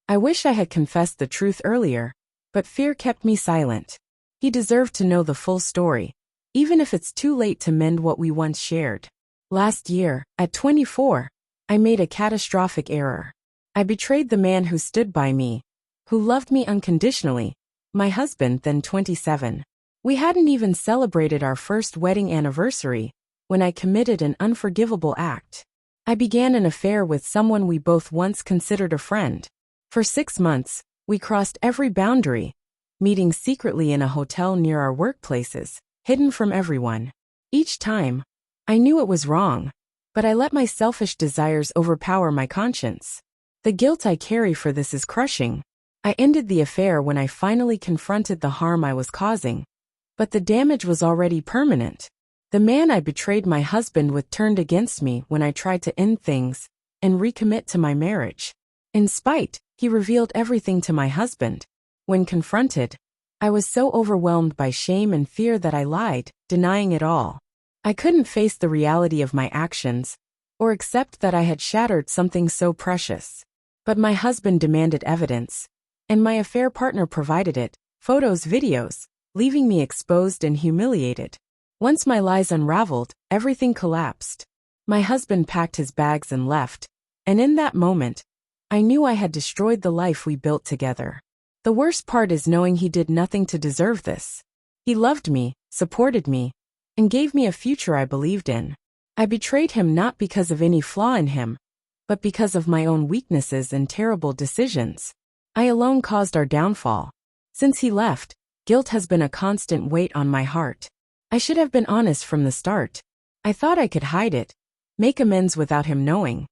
I wish I had confessed the truth earlier, but fear kept me silent. He deserved to know the full story, even if it's too late to mend what we once shared. Last year, at 24, I made a catastrophic error. I betrayed the man who stood by me, who loved me unconditionally, my husband, then 27. We hadn't even celebrated our first wedding anniversary when I committed an unforgivable act. I began an affair with someone we both once considered a friend. For 6 months, we crossed every boundary, meeting secretly in a hotel near our workplaces, hidden from everyone. Each time, I knew it was wrong, but I let my selfish desires overpower my conscience. The guilt I carry for this is crushing. I ended the affair when I finally confronted the harm I was causing, but the damage was already permanent. The man I betrayed my husband with turned against me when I tried to end things and recommit to my marriage. In spite, he revealed everything to my husband. When confronted, I was so overwhelmed by shame and fear that I lied, denying it all. I couldn't face the reality of my actions or accept that I had shattered something so precious. But my husband demanded evidence, and my affair partner provided it, photos, videos, leaving me exposed and humiliated. Once my lies unraveled, everything collapsed. My husband packed his bags and left, and in that moment, I knew I had destroyed the life we built together. The worst part is knowing he did nothing to deserve this. He loved me, supported me, and gave me a future I believed in. I betrayed him not because of any flaw in him, but because of my own weaknesses and terrible decisions. I alone caused our downfall. Since he left, guilt has been a constant weight on my heart. I should have been honest from the start. I thought I could hide it, make amends without him knowing.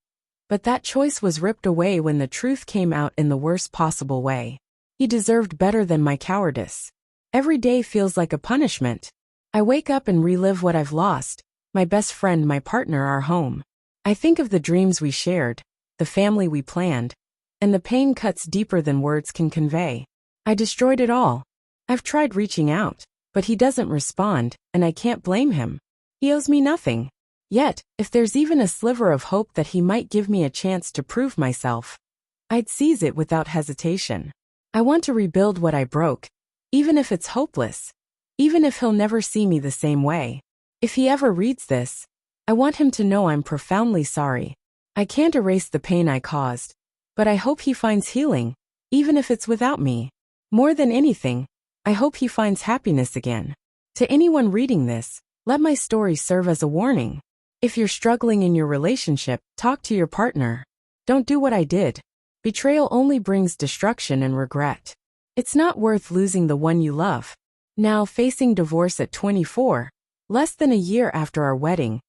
But that choice was ripped away when the truth came out in the worst possible way. He deserved better than my cowardice. Every day feels like a punishment. I wake up and relive what I've lost, my best friend, my partner, our home. I think of the dreams we shared, the family we planned, and the pain cuts deeper than words can convey. I destroyed it all. I've tried reaching out, but he doesn't respond, and I can't blame him. He owes me nothing. Yet, if there's even a sliver of hope that he might give me a chance to prove myself, I'd seize it without hesitation. I want to rebuild what I broke, even if it's hopeless, even if he'll never see me the same way. If he ever reads this, I want him to know I'm profoundly sorry. I can't erase the pain I caused, but I hope he finds healing, even if it's without me. More than anything, I hope he finds happiness again. To anyone reading this, let my story serve as a warning. If you're struggling in your relationship, talk to your partner. Don't do what I did. Betrayal only brings destruction and regret. It's not worth losing the one you love. Now, facing divorce at 24, less than a year after our wedding,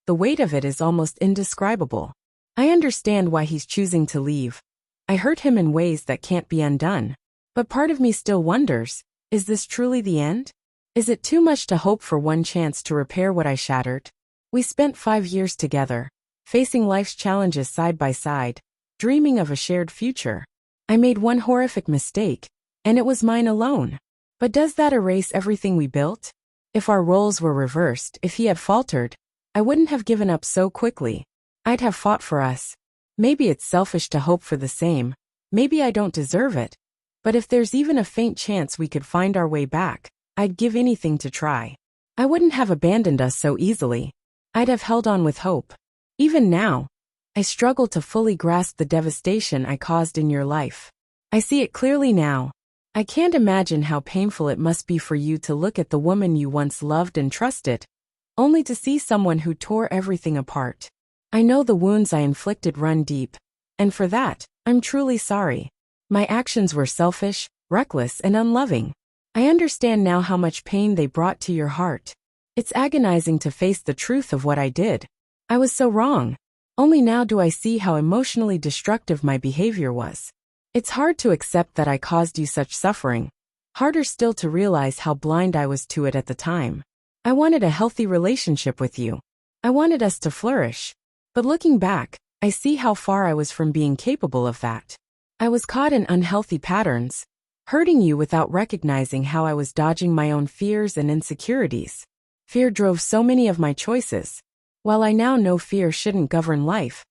the weight of it is almost indescribable. I understand why he's choosing to leave. I hurt him in ways that can't be undone. But part of me still wonders, is this truly the end? Is it too much to hope for one chance to repair what I shattered? We spent 5 years together, facing life's challenges side by side, dreaming of a shared future. I made one horrific mistake, and it was mine alone. But does that erase everything we built? If our roles were reversed, if he had faltered, I wouldn't have given up so quickly. I'd have fought for us. Maybe it's selfish to hope for the same. Maybe I don't deserve it. But if there's even a faint chance we could find our way back, I'd give anything to try. I wouldn't have abandoned us so easily. I'd have held on with hope. Even now, I struggle to fully grasp the devastation I caused in your life. I see it clearly now. I can't imagine how painful it must be for you to look at the woman you once loved and trusted, only to see someone who tore everything apart. I know the wounds I inflicted run deep, and for that, I'm truly sorry. My actions were selfish, reckless, and unloving. I understand now how much pain they brought to your heart. It's agonizing to face the truth of what I did. I was so wrong. Only now do I see how emotionally destructive my behavior was. It's hard to accept that I caused you such suffering. Harder still to realize how blind I was to it at the time. I wanted a healthy relationship with you. I wanted us to flourish. But looking back, I see how far I was from being capable of that. I was caught in unhealthy patterns, hurting you without recognizing how I was dodging my own fears and insecurities. Fear drove so many of my choices. While I now know fear shouldn't govern life,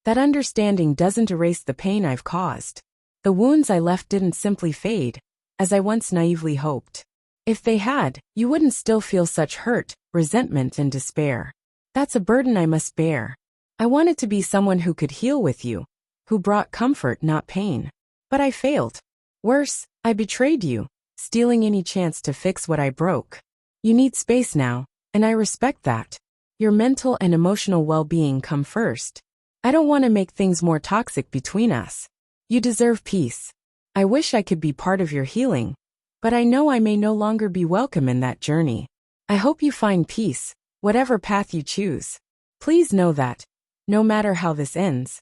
that understanding doesn't erase the pain I've caused. The wounds I left didn't simply fade, as I once naively hoped. If they had, you wouldn't still feel such hurt, resentment, and despair. That's a burden I must bear. I wanted to be someone who could heal with you, who brought comfort, not pain. But I failed. Worse, I betrayed you, stealing any chance to fix what I broke. You need space now, and I respect that. Your mental and emotional well-being come first. I don't want to make things more toxic between us. You deserve peace. I wish I could be part of your healing, but I know I may no longer be welcome in that journey. I hope you find peace, whatever path you choose. Please know that, no matter how this ends,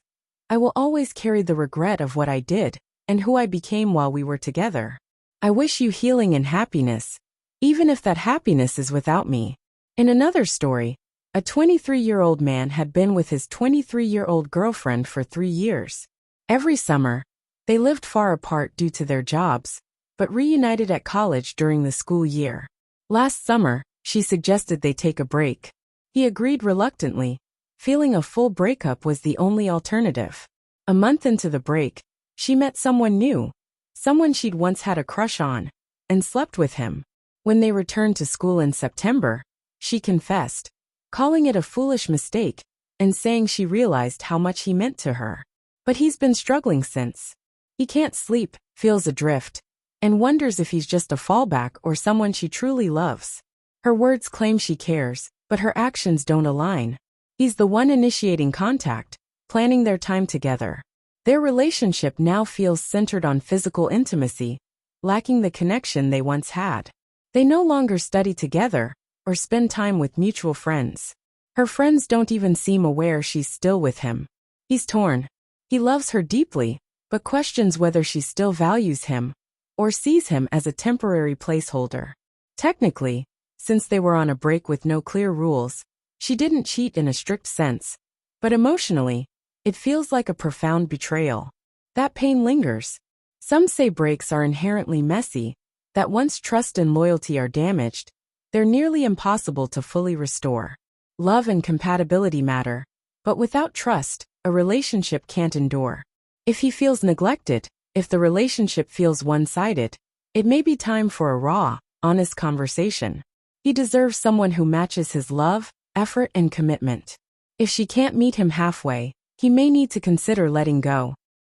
I will always carry the regret of what I did and who I became while we were together. I wish you healing and happiness, even if that happiness is without me. In another story, a 23-year-old man had been with his 23-year-old girlfriend for 3 years. Every summer, they lived far apart due to their jobs, but reunited at college during the school year. Last summer, she suggested they take a break. He agreed reluctantly, feeling a full breakup was the only alternative. A month into the break, she met someone new, someone she'd once had a crush on, and slept with him. When they returned to school in September, she confessed, calling it a foolish mistake, and saying she realized how much he meant to her. But he's been struggling since. He can't sleep, feels adrift, and wonders if he's just a fallback or someone she truly loves. Her words claim she cares, but her actions don't align. He's the one initiating contact, planning their time together. Their relationship now feels centered on physical intimacy, lacking the connection they once had. They no longer study together or spend time with mutual friends. Her friends don't even seem aware she's still with him. He's torn. He loves her deeply, but questions whether she still values him or sees him as a temporary placeholder. Technically, since they were on a break with no clear rules, she didn't cheat in a strict sense, but emotionally, it feels like a profound betrayal. That pain lingers. Some say breaks are inherently messy, that once trust and loyalty are damaged, they're nearly impossible to fully restore. Love and compatibility matter, but without trust, a relationship can't endure. If he feels neglected, if the relationship feels one-sided, it may be time for a raw, honest conversation. He deserves someone who matches his love, effort, and commitment. If she can't meet him halfway, he may need to consider letting go.